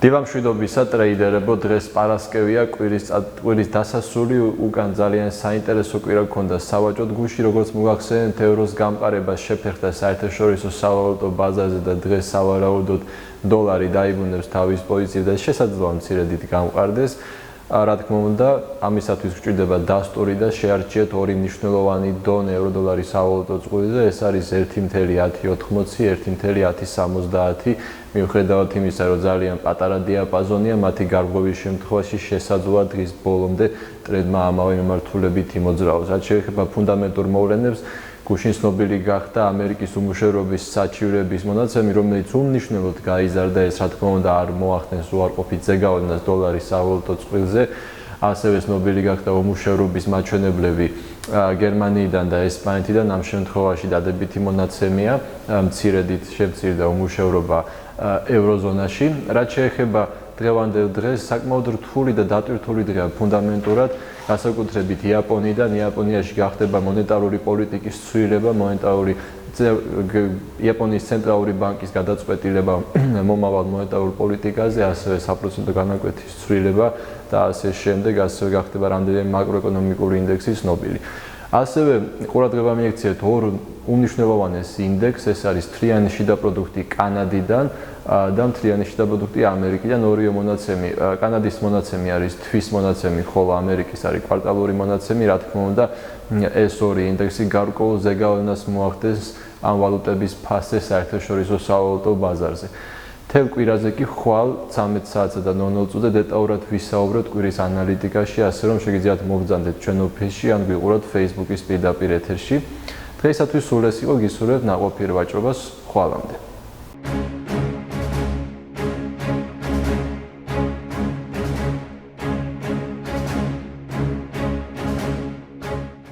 დილამშვიდობისა ტრეიდერებო დღეს პარასკევია კვირის დასასრული უკან ძალიან საინტერესო კვირა გქონდა სავაჭროდ გუშინ როგორც მოგახსენებთ ევროს გამყარება შეფერხდა საერთაშორისო სავალუტო ბაზარზე და დღეს სავარაუდოდ დოლარი დაიბრუნებს თავის პოზიციაზე და შესაძლოა მცირედით გამყარდეს რა თქმა უნდა ამისათვის გვჭირდება დასტური და შეარჩიეთ ორი მნიშვნელოვანი დონე ევროდოლარის სავალუტო წყვილზე ეს არის 1.1080 1.1070 მიუხედავად იმისა რომ ძალიან პატარა დიაპაზონია მათი გარღვევის შემთხვევაში შესაძლოა დღის ბოლომდე ტრენდმა ამავე მიმართულებით იმოძრაოს რაც შეეხება ფუნდამენტურ მოვლენებს გუშინ ცნობილი გახდა ამერიკის უმუშევრობის საჩივრების მონაცემი რომელიც უმნიშვნელოდ გაიზარდა ეს რა თქმა უნდა არ მოახდენს უარყოფით ზეგავლენას დოლარის სავალუტო წყვილზე ასევე ცნობილი გახდა უმუშევრობის მაჩვენებლები გერმანიიდან და ესპანეთიდან ამ შემთხვევაში დადებითი მონაცემია მცირედით შემცირდა უმუშევრობა ევროზონაში რაც შეეხება დღევანდელ დღეს საკმაოდ რთული და დატვირთული დღეა ფუნდამენტურად განსაკუთრებით იაპონიიდან იაპონიაში გახდება მონეტარული პოლიტიკის ცვლილება იაპონიის ცენტრალური ბანკის გადაწყვეტილება მომავალ მონეტარულ პოლიტიკაზე ასევე საპროცენტო განაკვეთის ცვლილება და ასე შემდეგ ასევე გახდება რამდენიმე მაკროეკონომიკური ინდექსის ცნობილი ასევე ყურადღება მიექცევთ ორ უმნიშვნელოვანეს ინდექსს ეს არის მთლიანი შიდა პროდუქტი კანადიდან და მთლიანი შიდა პროდუქტი ამერიკიდან ორივე მონაცემი კანადის მონაცემი არის თვის მონაცემი ხოლო ამერიკის არის კვარტალური მონაცემი რა თქმა უნდა ეს ორი ინდექსი გარკვეულ ზეგავლენას მოახდენს ამ ვალუტების ფასზე საერთაშორისო სავალუტო ბაზარზე თელ კვირაზე კი ხვალ 13 საათსა და 00 წუთზე დეტალურად ვისაუბროთ კვირის ანალიტიკაში ასე რომ შეგიძლიათ მოგზავნოთ ჩვენ ოფისში ან გვიყუროთ Facebook-ის პირდაპირ ეთერში დღეისათვის სულ ეს იყო გისურვებთ ნაყოფიერ ვაჭრობას ხვალამდე